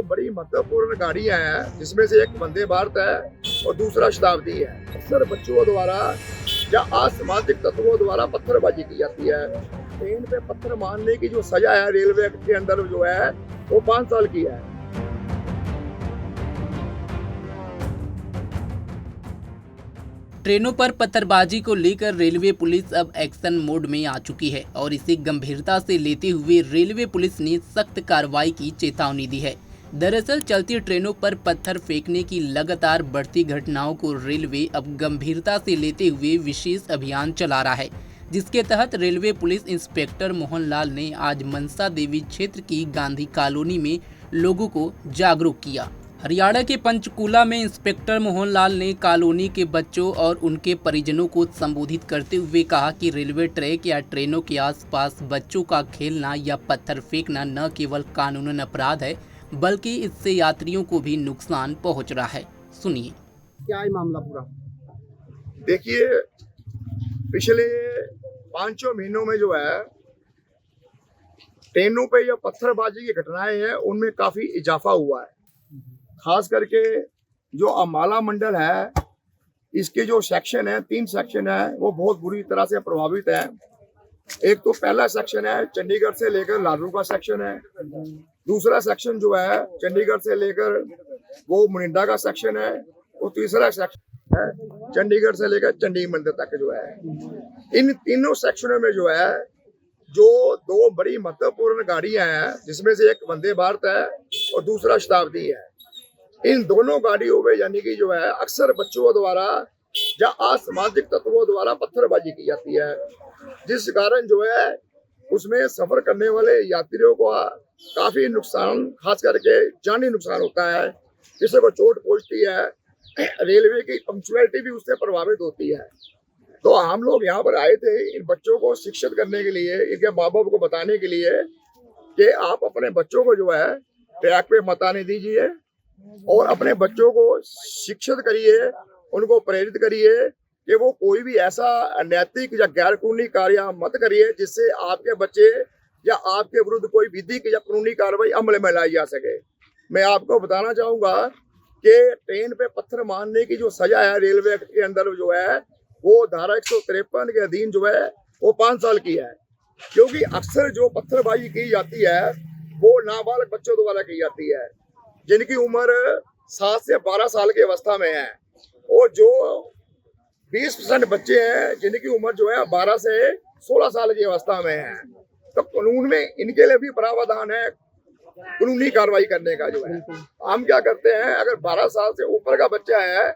दो बड़ी महत्वपूर्ण गाड़ियां हैं, जिसमें से एक वंदे भारत है और दूसरा शताब्दी है। अक्सर बच्चों द्वारा या असामाजिक तत्वों द्वारा पत्थरबाजी की जाती है। ट्रेन पे पत्थर मारने की जो सजा है रेलवे के अंदर जो है वो 5 साल की है। ट्रेनों पर पत्थरबाजी को लेकर रेलवे पुलिस अब एक्शन मोड में आ चुकी है और इसे गंभीरता से लेते हुए रेलवे पुलिस ने सख्त कार्रवाई की चेतावनी दी है। दरअसल चलती ट्रेनों पर पत्थर फेंकने की लगातार बढ़ती घटनाओं को रेलवे अब गंभीरता से लेते हुए विशेष अभियान चला रहा है, जिसके तहत रेलवे पुलिस इंस्पेक्टर मोहनलाल ने आज मनसा देवी क्षेत्र की गांधी कॉलोनी में लोगों को जागरूक किया। हरियाणा के पंचकूला में इंस्पेक्टर मोहनलाल ने कॉलोनी के बच्चों और उनके परिजनों को संबोधित करते हुए कहा कि रेलवे ट्रैक या ट्रेनों के आसपास बच्चों का खेलना या पत्थर फेंकना न केवल कानूनन अपराध है, बल्कि इससे यात्रियों को भी नुकसान पहुंच रहा है। सुनिए क्या है मामला पूरा। देखिए, पिछले 5 महीनों में जो है ट्रेनों पे या पत्थरबाजी की घटनाएं हैं उनमें काफी इजाफा हुआ है। खास करके जो अम्बाला मंडल है, इसके जो सेक्शन है 3 सेक्शन है वो बहुत बुरी तरह से प्रभावित है। एक तो पहला सेक्शन है चंडीगढ़ से लेकर लालरू का सेक्शन है। दूसरा सेक्शन जो है चंडीगढ़ से लेकर वो मुनिंदा का सेक्शन है। और तीसरा सेक्शन है चंडीगढ़ से लेकर चंडी मंदिर तक जो है। इन तीनों सेक्शनों में जो है जो 2 बड़ी महत्वपूर्ण गाड़ियां हैं, जिसमें से एक वंदे भारत है और दूसरा शताब्दी है। इन दोनों गाड़ियों में यानी कि जो है अक्सर बच्चों द्वारा या असामाजिक तत्वों द्वारा पत्थरबाजी की जाती है, जिस कारण जो है उसमें सफर करने वाले यात्रियों को काफी नुकसान, खास करके जानी नुकसान होता है, किसी को चोट पहुंचती है, रेलवे की पंक्चुअलिटी भी उससे प्रभावित होती है। तो हम लोग यहाँ पर आए थे इन बच्चों को शिक्षित करने के लिए, इनके माँ बाप को बताने के लिए कि आप अपने बच्चों को जो है ट्रैक पे मत आने दीजिए और अपने बच्चों को शिक्षित करिए, उनको प्रेरित करिए कि वो कोई भी ऐसा अनैतिक या गैर कानूनी कार्य मत करिए जिससे आपके बच्चे या आपके विरुद्ध कोई विधिक या कानूनी कार्रवाई अमल में लाई जा सके। मैं आपको बताना चाहूंगा कि ट्रेन पे पत्थर मारने की जो सजा है रेलवे के अंदर जो है वो धारा 153 के अधीन जो है वो 5 साल की है। क्योंकि अक्सर जो पत्थरबाजी की जाती है वो नाबालिग बच्चों द्वारा की जाती है, जिनकी उम्र 7 से 12 साल की अवस्था में है। और जो 20% बच्चे हैं जिनकी उम्र जो है 12 से 16 साल की अवस्था में है। तो कानून में इनके लिए भी प्रावधान है कानूनी कार्रवाई करने का जो है। हम क्या करते हैं, अगर 12 साल से ऊपर का बच्चा है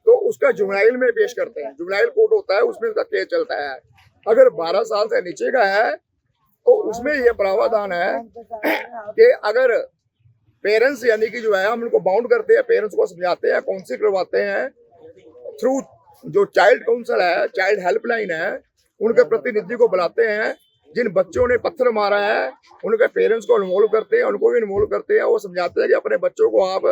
तो उसका जुवेनाइल में पेश करते हैं। जुवेनाइल कोर्ट होता है, उसमें उसका केस चलता है। अगर 12 साल से नीचे का है तो उसमें यह प्रावधान है कि अगर पेरेंट्स यानी कि जो है हम उनको बाउंड करते हैं, पेरेंट्स को समझाते हैं, काउंसिल करवाते हैं थ्रू जो चाइल्ड काउंसिल है, चाइल्ड हेल्पलाइन है, उनके प्रतिनिधि को बुलाते हैं। जिन बच्चों ने पत्थर मारा है उनके पेरेंट्स को इन्वॉल्व करते हैं, उनको भी इन्वॉल्व करते हैं। वो समझाते हैं कि अपने बच्चों को आप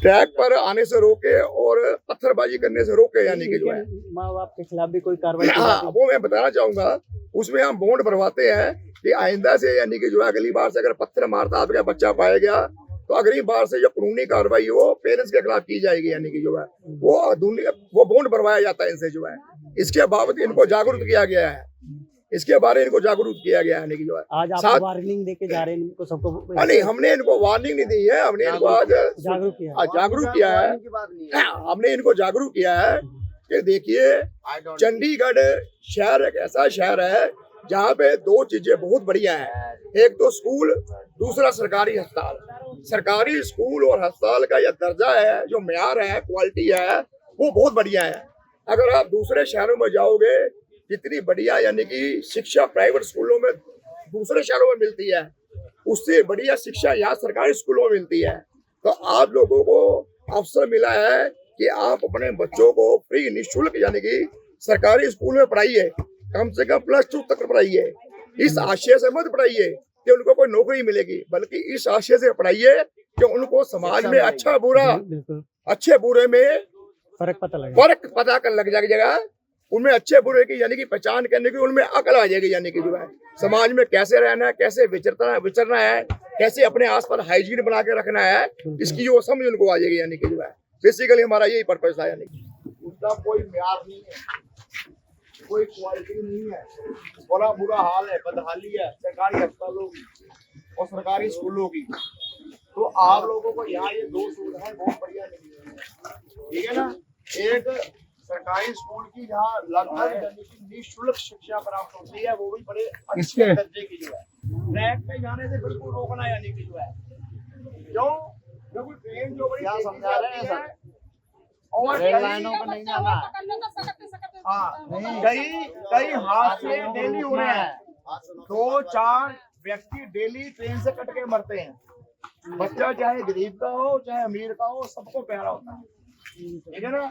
ट्रैक पर आने से रोके और पत्थरबाजी करने से रोके, यानी कि जो है माँ बाप के खिलाफ भी कोई कार्रवाई की हाँ, जाती है? वो मैं बताना चाहूंगा। उसमें हम बॉन्ड भरवाते हैं कि आइंदा से यानी कि जो है अगली बार से अगर पत्थर मारता आपका बच्चा पाया गया तो अगली बार से जो कानूनी कार्रवाई हो पेरेंट्स के खिलाफ की जाएगी, यानी कि जो है वो बॉन्ड भरवाया जाता है इनसे जो है। इसके बावजूद इनको जागरूक किया गया है, इसके बारे में इनको जागरूक किया गया है, यानी कि जो है आज आप वार्निंग देके जा रहे हैं इनको सबको? नहीं, हमने इनको वार्निंग नहीं दी है, हमने इनको आज जागरूक किया है। हमने इनको जागरूक किया है कि देखिए चंडीगढ़ शहर एक ऐसा शहर है जहाँ पे 2 चीजें बहुत बढ़िया हैं। एक तो स्कूल, दूसरा सरकारी अस्पताल। सरकारी स्कूल और अस्पताल का यह दर्जा है, जो म्यार है, क्वालिटी है, वो बहुत बढ़िया है। अगर आप दूसरे शहरों में जाओगे, जितनी बढ़िया यानी कि शिक्षा प्राइवेट स्कूलों में दूसरे शहरों में मिलती है, उससे बढ़िया शिक्षा यहाँ सरकारी स्कूलों में मिलती है। तो आप लोगों को अवसर मिला है कि आप अपने बच्चों को फ्री निःशुल्क यानी कि सरकारी स्कूल में पढ़ाइए, कम से कम +2 तक पढ़ाइए। इस आशय से मत पढ़ाइए कि उनको कोई नौकरी मिलेगी, बल्कि इस आशय से पढ़ाइए कि उनको समाज में अच्छा बुरा, अच्छे बुरे में फर्क पता कर लग जाएगा उनमें अच्छे बुरे की यानी कि पहचान करने की उनमें अकल आ जाएगी, यानी कि जो है समाज में कैसे रहना है, कैसे विचरना है, कैसे अपने आसपास हाइजीन बना के रखना है, इसकी जो समझ उनको आ जाएगी, यानी कि जो है बेसिकली हमारा यही पर्पज था। यानी उसका कोई म्यार नहीं है, कोई क्वालिटी नहीं है, बड़ा बुरा हाल है, बदहाली है सरकारी अस्पतालों की और सरकारी स्कूलों की। तो आप लोगों को यहाँ ये दो सुविधाएं बहुत बढ़िया मिली है, ठीक है ना। एक सरकारी स्कूल की जहाँ लगभग निःशुल्क शिक्षा प्राप्त होती है, वो भी बड़े अच्छे दर्जे की जो है। ट्रैक पे जाने से बिल्कुल रोकना, यानी कि जो है क्यों, क्योंकि ट्रेन जो बड़ी समझा रहे हैं सर, और लाइनों पर नहीं जाना। हाँ, कई हादसे डेली हो रहे हैं, 2-4 व्यक्ति डेली ट्रेन से कट के मरते हैं। बच्चा चाहे गरीब का हो चाहे अमीर का हो, सबको प्यारा होता है, ठीक है ना।